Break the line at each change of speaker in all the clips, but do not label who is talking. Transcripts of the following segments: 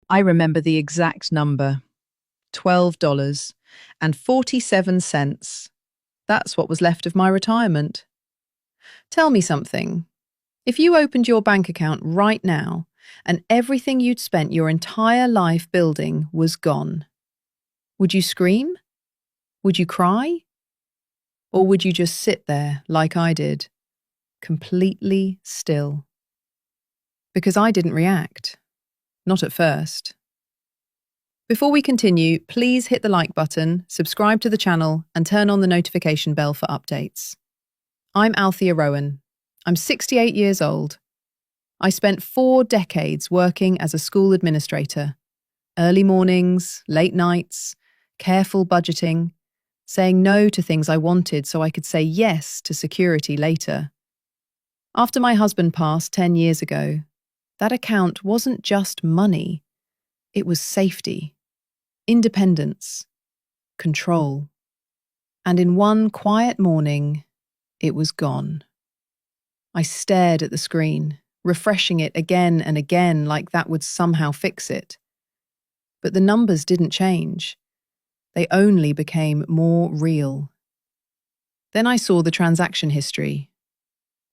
I remember the exact number, $12.47. That's what was left of my retirement. Tell me something. If you opened your bank account right now and everything you'd spent your entire life building was gone, would you scream? Would you cry? Or would you just sit there like I did, completely still? Because I didn't react. Not at first. Before we continue, please hit the like button, subscribe to the channel, and turn on the notification bell for updates. I'm Althea Rowan. I'm 68 years old. I spent 4 decades working as a school administrator. Early mornings, late nights, careful budgeting, saying no to things I wanted so I could say yes to security later. After my husband passed 10 years ago, that account wasn't just money. It was safety, independence, control. And in one quiet morning, it was gone. I stared at the screen, refreshing it again and again like that would somehow fix it. But the numbers didn't change. They only became more real. Then I saw the transaction history.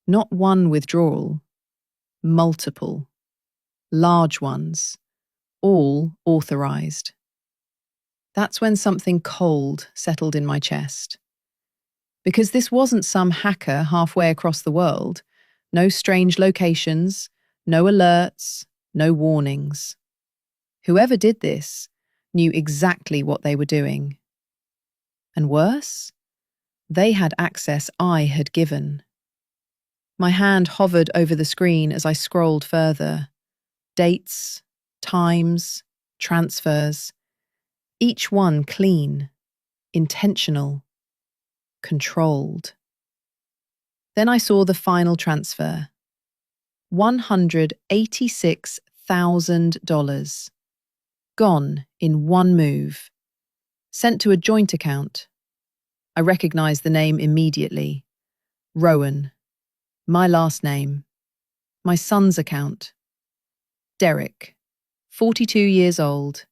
Not one withdrawal, multiple, large ones, all authorized. That's when something cold settled in my chest. Because this wasn't some hacker halfway across the world. No strange locations, no alerts, no warnings. Whoever did this knew exactly what they were doing. And worse, they had access I had given. My hand hovered over the screen as I scrolled further. Dates, times, transfers, each one clean, intentional, controlled. Then I saw the final transfer. $186,000. Gone in one move. Sent to a joint account. I recognized the name immediately. Rowan. My last name. My son's account. Derek. 42 years old.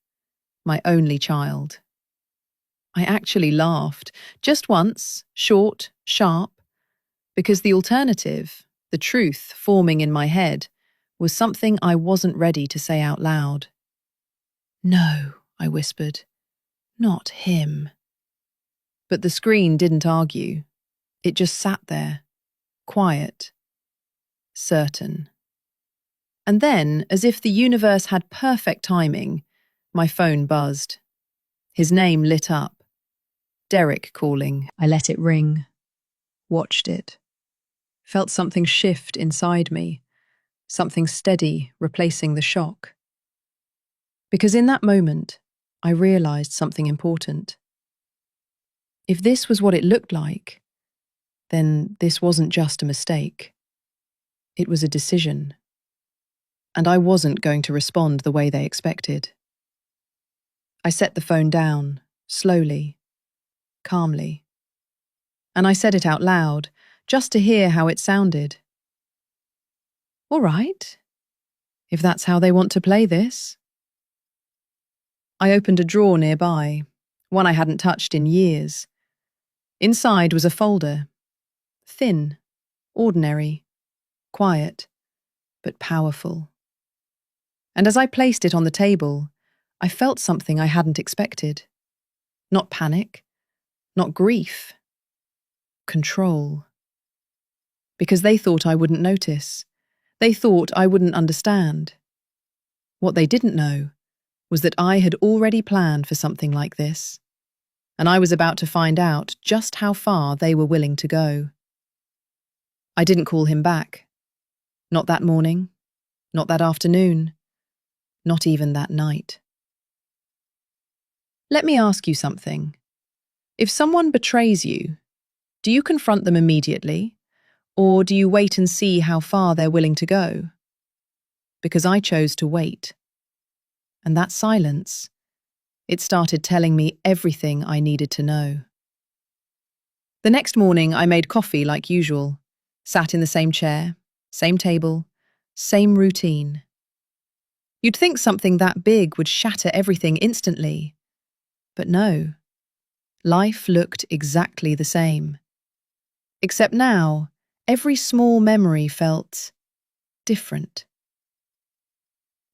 My only child. I actually laughed. Just once, short, sharp, because the alternative, the truth forming in my head, was something I wasn't ready to say out loud. No, I whispered. Not him. But the screen didn't argue. It just sat there, quiet, certain. And then, as if the universe had perfect timing, my phone buzzed. His name lit up. Derek calling. I let it ring. Watched it. Felt something shift inside me. Something steady replacing the shock. Because in that moment, I realized something important. If this was what it looked like, then this wasn't just a mistake. It was a decision. And I wasn't going to respond the way they expected. I set the phone down, slowly, calmly. And I said it out loud, just to hear how it sounded. All right, if that's how they want to play this. I opened a drawer nearby, one I hadn't touched in years. Inside was a folder. Thin, ordinary, quiet, but powerful. And as I placed it on the table, I felt something I hadn't expected. Not panic, not grief. Control. Because they thought I wouldn't notice. They thought I wouldn't understand. What they didn't know was that I had already planned for something like this, and I was about to find out just how far they were willing to go. I didn't call him back. Not that morning, not that afternoon, not even that night. Let me ask you something. If someone betrays you, do you confront them immediately, or do you wait and see how far they're willing to go? Because I chose to wait. And that silence, it started telling me everything I needed to know. The next morning, I made coffee like usual, sat in the same chair, same table, same routine. You'd think something that big would shatter everything instantly. But no, life looked exactly the same. Except now, every small memory felt different.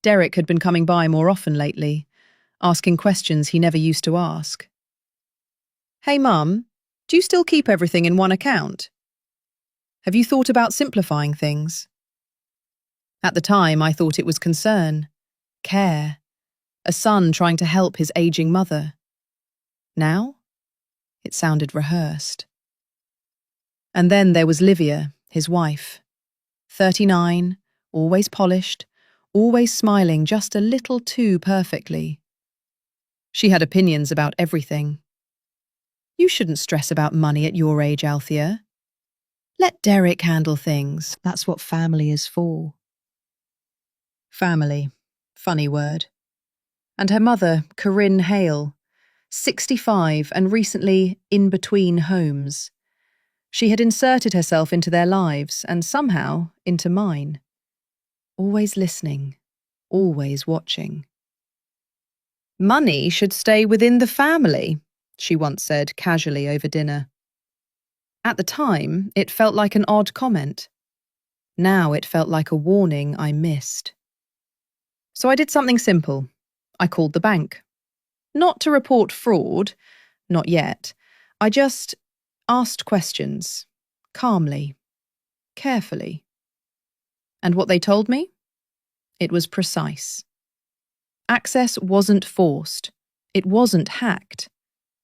Derek had been coming by more often lately, asking questions he never used to ask. "Hey Mum, do you still keep everything in one account? Have you thought about simplifying things?" At the time, I thought it was concern, care, a son trying to help his aging mother. Now, it sounded rehearsed. And then there was Livia, his wife. 39, always polished, always smiling just a little too perfectly. She had opinions about everything. "You shouldn't stress about money at your age, Althea. Let Derek handle things. That's what family is for." Family. Funny word. And her mother, Corinne Hale, 65 and recently in between homes. She had inserted herself into their lives and somehow into mine. Always listening, always watching. "Money should stay within the family," she once said casually over dinner. At the time, it felt like an odd comment. Now it felt like a warning I missed. So I did something simple. I called the bank. Not to report fraud, not yet. I just asked questions, calmly, carefully. And what they told me? It was precise. Access wasn't forced. It wasn't hacked.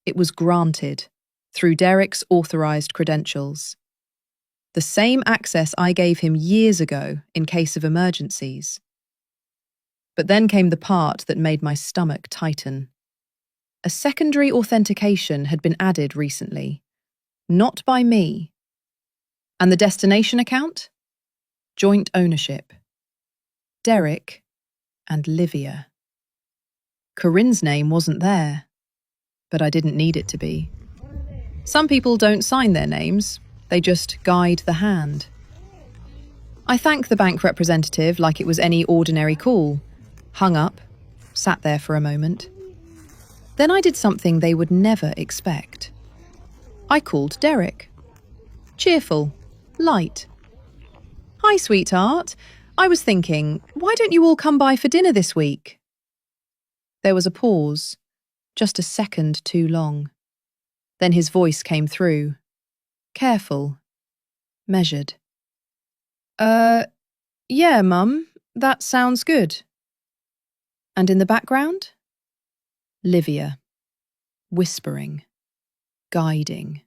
It was granted through Derek's authorized credentials. The same access I gave him years ago in case of emergencies. But then came the part that made my stomach tighten. A secondary authentication had been added recently, not by me. And the destination account? Joint ownership. Derek and Livia. Corinne's name wasn't there, but I didn't need it to be. Some people don't sign their names, they just guide the hand. I thanked the bank representative like it was any ordinary call, hung up, sat there for a moment. Then I did something they would never expect. I called Derek. Cheerful, light. "Hi, sweetheart. I was thinking, why don't you all come by for dinner this week?" There was a pause, just a second too long. Then his voice came through. Careful, measured. Yeah, Mum, that sounds good." And in the background? Livia, whispering, guiding,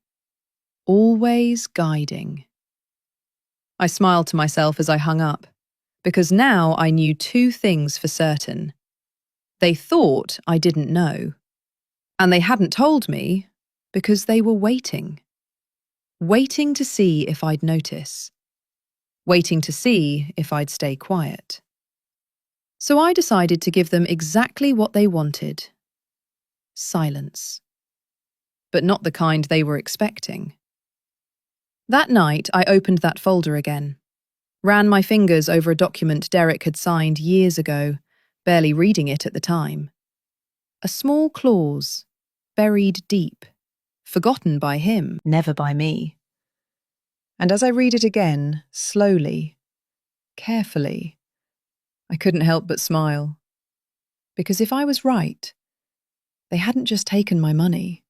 always guiding. I smiled to myself as I hung up, because now I knew two things for certain. They thought I didn't know, and they hadn't told me because they were waiting. Waiting to see if I'd notice. Waiting to see if I'd stay quiet. So I decided to give them exactly what they wanted. Silence. But not the kind they were expecting. That night, I opened that folder again, ran my fingers over a document Derek had signed years ago, barely reading it at the time. A small clause, buried deep, forgotten by him, never by me. And as I read it again, slowly, carefully, I couldn't help but smile. Because if I was right, they hadn't just taken my money.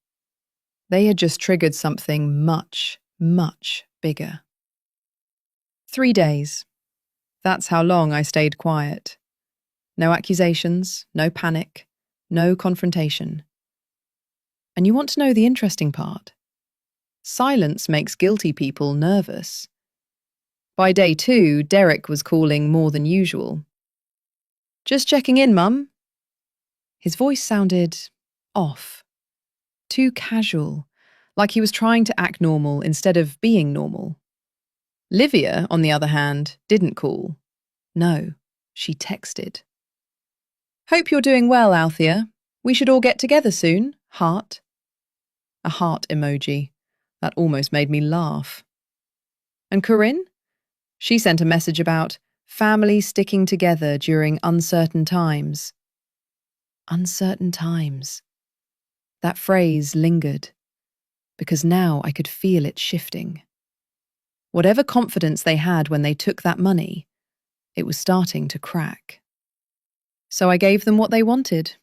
They had just triggered something much, much bigger. 3 days. That's how long I stayed quiet. No accusations, no panic, no confrontation. And you want to know the interesting part? Silence makes guilty people nervous. By day 2, Derek was calling more than usual. "Just checking in, Mum." His voice sounded off. Too casual, like he was trying to act normal instead of being normal. Livia, on the other hand, didn't call. No, she texted. "Hope you're doing well, Althea. We should all get together soon. Heart." A heart emoji. That almost made me laugh. And Corinne? She sent a message about, family sticking together during uncertain times. Uncertain times. That phrase lingered, because now I could feel it shifting. Whatever confidence they had when they took that money, it was starting to crack. So I gave them what they wanted.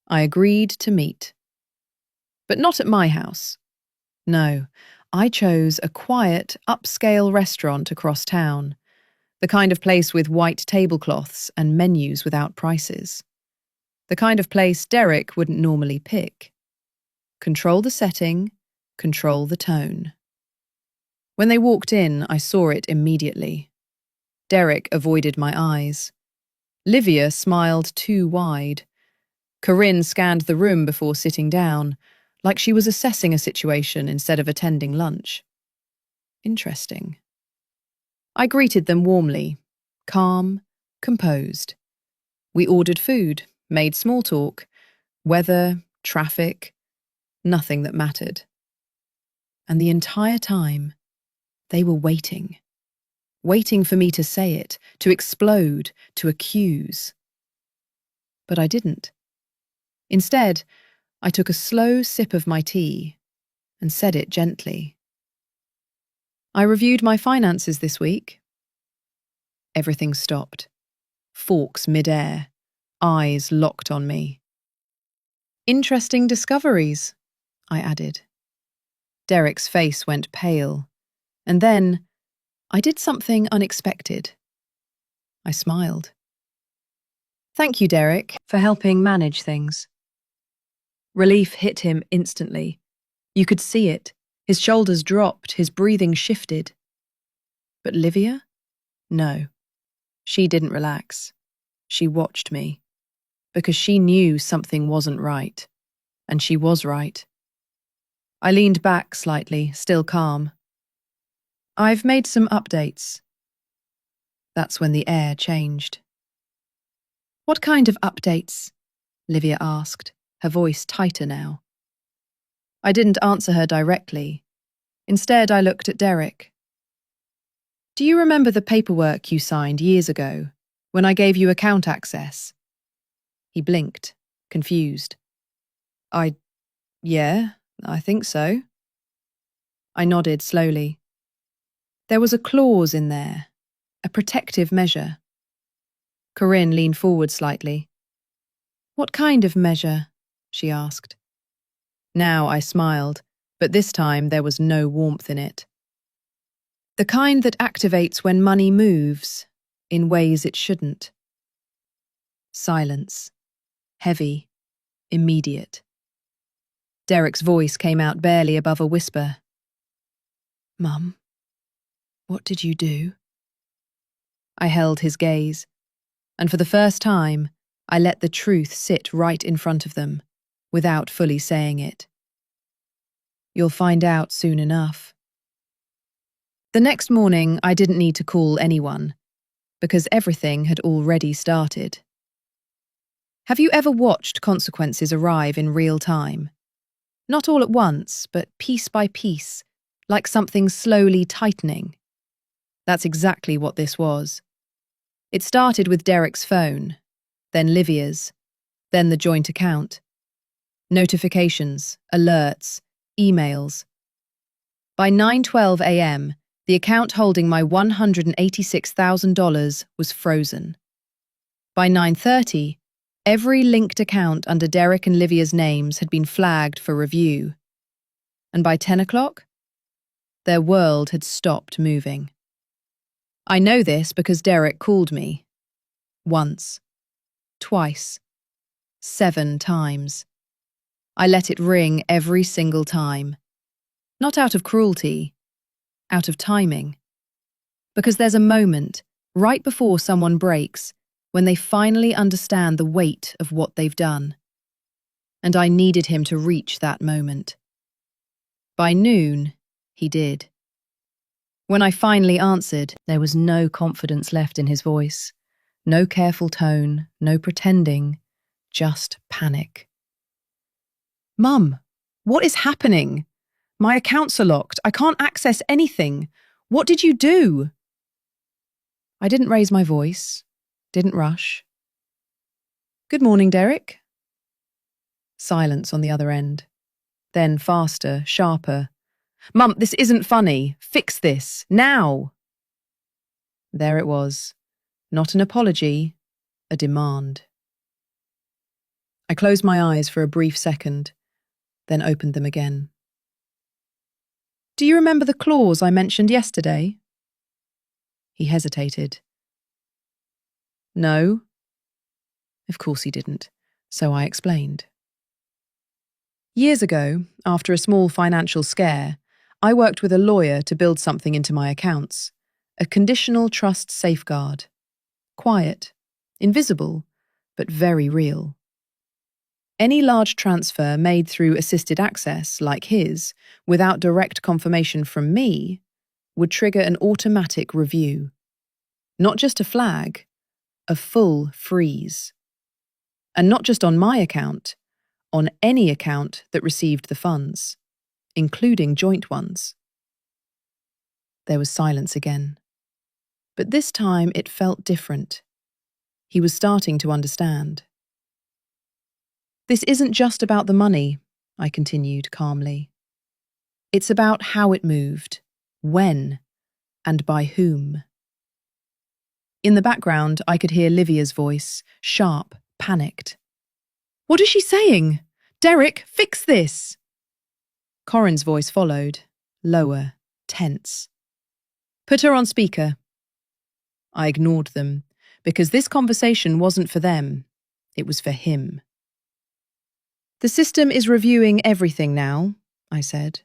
I agreed to meet. But not at my house. No, I chose a quiet, upscale restaurant across town, the kind of place with white tablecloths and menus without prices. The kind of place Derek wouldn't normally pick. Control the setting, control the tone. When they walked in, I saw it immediately. Derek avoided my eyes. Livia smiled too wide. Corinne scanned the room before sitting down, like she was assessing a situation instead of attending lunch. Interesting. I greeted them warmly, calm, composed. We ordered food, made small talk, weather, traffic, nothing that mattered. And the entire time, they were waiting. Waiting for me to say it, to explode, to accuse. But I didn't. Instead, I took a slow sip of my tea and said it gently. I reviewed my finances this week. Everything stopped. Forks mid-air, eyes locked on me. Interesting discoveries, I added. Derek's face went pale, and then I did something unexpected. I smiled. Thank you, Derek, for helping manage things. Relief hit him instantly. You could see it. His shoulders dropped, his breathing shifted. But Livia? No. She didn't relax. She watched me. Because she knew something wasn't right. And she was right. I leaned back slightly, still calm. I've made some updates. That's when the air changed. What kind of updates? Livia asked, her voice tighter now. I didn't answer her directly. Instead, I looked at Derek. Do you remember the paperwork you signed years ago, when I gave you account access? He blinked, confused. Yeah, I think so. I nodded slowly. There was a clause in there, a protective measure. Corinne leaned forward slightly. What kind of measure? She asked. Now I smiled, but this time there was no warmth in it. The kind that activates when money moves, in ways it shouldn't. Silence. Heavy. Immediate. Derek's voice came out barely above a whisper. Mum, what did you do? I held his gaze, and for the first time, I let the truth sit right in front of them, without fully saying it. You'll find out soon enough. The next morning, I didn't need to call anyone, because everything had already started. Have you ever watched consequences arrive in real time? Not all at once, but piece by piece, like something slowly tightening. That's exactly what this was. It started with Derek's phone, then Livia's, then the joint account. Notifications, alerts, emails. By 9:12 a.m., the account holding my $186,000 was frozen. By 9:30, every linked account under Derek and Livia's names had been flagged for review. And by 10 o'clock, their world had stopped moving. I know this because Derek called me. Once. Twice. 7 times. I let it ring every single time. Not out of cruelty, out of timing. Because there's a moment, right before someone breaks, when they finally understand the weight of what they've done. And I needed him to reach that moment. By noon, he did. When I finally answered, there was no confidence left in his voice. No careful tone, no pretending, just panic. Mum, what is happening? My accounts are locked. I can't access anything. What did you do? I didn't raise my voice, didn't rush. Good morning, Derek. Silence on the other end. Then faster, sharper. Mum, this isn't funny. Fix this, now. There it was. Not an apology, a demand. I closed my eyes for a brief second, then opened them again. Do you remember the clause I mentioned yesterday? He hesitated. No. Of course he didn't, so I explained. Years ago, after a small financial scare, I worked with a lawyer to build something into my accounts, a conditional trust safeguard. Quiet, invisible, but very real. Any large transfer made through assisted access, like his, without direct confirmation from me, would trigger an automatic review. Not just a flag, a full freeze. And not just on my account, on any account that received the funds, including joint ones. There was silence again. But this time it felt different. He was starting to understand. This isn't just about the money, I continued calmly. It's about how it moved, when, and by whom. In the background, I could hear Livia's voice, sharp, panicked. What is she saying? Derek, fix this! Corin's voice followed, lower, tense. Put her on speaker. I ignored them, because this conversation wasn't for them, it was for him. The system is reviewing everything now, I said.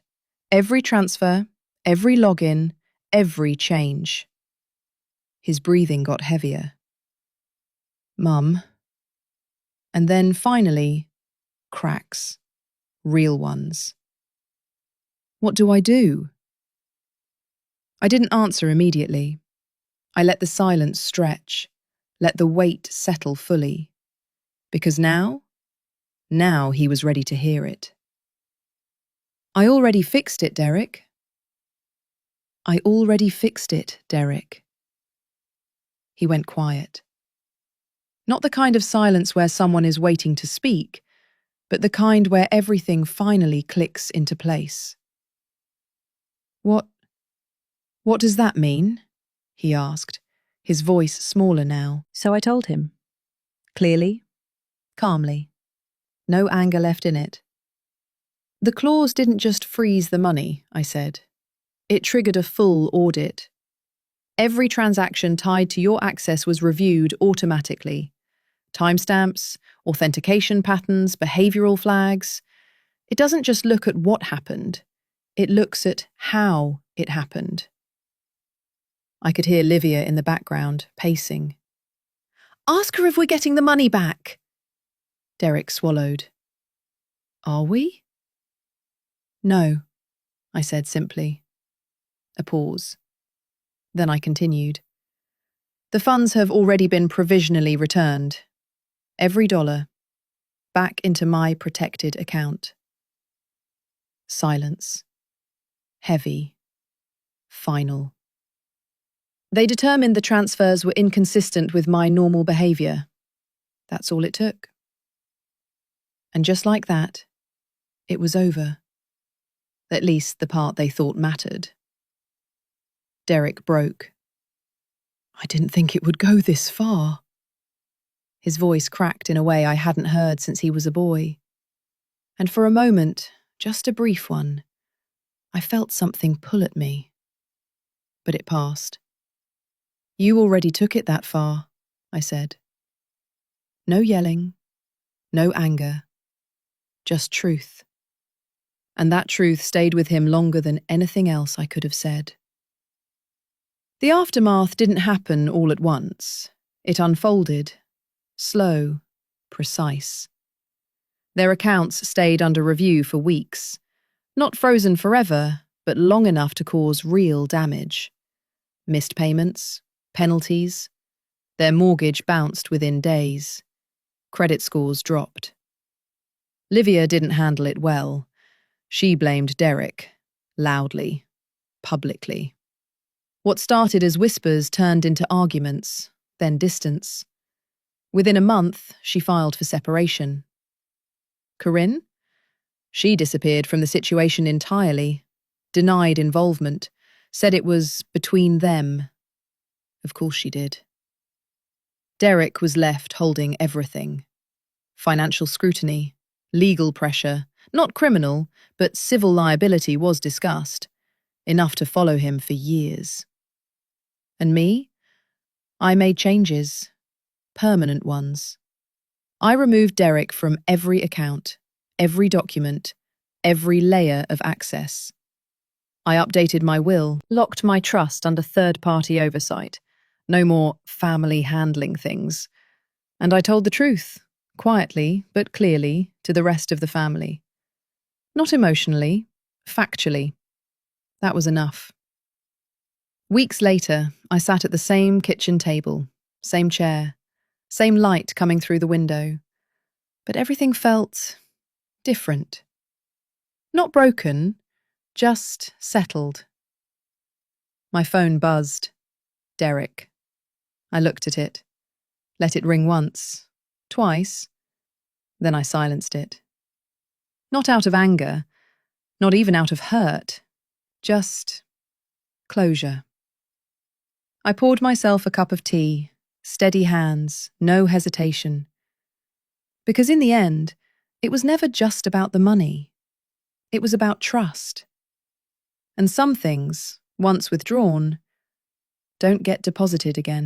Every transfer, every login, every change. His breathing got heavier. Mum. And then finally, cracks. Real ones. What do I do? I didn't answer immediately. I let the silence stretch, let the weight settle fully. Because now he was ready to hear it. I already fixed it, Derek. I already fixed it, Derek. He went quiet. Not the kind of silence where someone is waiting to speak, but the kind where everything finally clicks into place. What does that mean? He asked, his voice smaller now.
So I told him. Clearly,
Calmly. No anger left in it. The clause didn't just freeze the money, I said. It triggered a full audit. Every transaction tied to your access was reviewed automatically. Timestamps, authentication patterns, behavioral flags. It doesn't just look at what happened. It looks at how it happened. I could hear Livia in the background, pacing. Ask her if we're getting the money back. Derek swallowed. Are we? No, I said simply. A pause. Then I continued. The funds have already been provisionally returned. Every dollar. Back into my protected account. Silence. Heavy. Final. They determined the transfers were inconsistent with my normal behaviour. That's all it took. And just like that, it was over. At least the part they thought mattered. Derek broke. I didn't think it would go this far. His voice cracked in a way I hadn't heard since he was a boy. And for a moment, just a brief one, I felt something pull at me. But it passed. You already took it that far, I said. No yelling, no anger, just truth. And that truth stayed with him longer than anything else I could have said. The aftermath didn't happen all at once. It unfolded, slow, precise. Their accounts stayed under review for weeks, not frozen forever, but long enough to cause real damage. Missed payments, penalties. Their mortgage bounced within days. Credit scores dropped. Livia didn't handle it well. She blamed Derek, loudly, publicly. What started as whispers turned into arguments, then distance. Within a month, she filed for separation. Corinne? She disappeared from the situation entirely, denied involvement, said it was between them. Of course she did. Derek was left holding everything. Financial scrutiny, legal pressure, not criminal, but civil liability was discussed, enough to follow him for years. And me? I made changes, permanent ones. I removed Derek from every account, every document, every layer of access. I updated my will, locked my trust under third-party oversight. No more family handling things. And I told the truth, quietly but clearly, to the rest of the family. Not emotionally, factually. That was enough. Weeks later, I sat at the same kitchen table, same chair, same light coming through the window. But everything felt different. Not broken, just settled. My phone buzzed. Derek. I looked at it, let it ring once, twice, then I silenced it. Not out of anger, not even out of hurt, just closure. I poured myself a cup of tea, steady hands, no hesitation. Because in the end, it was never just about the money. It was about trust. And some things, once withdrawn, don't get deposited again.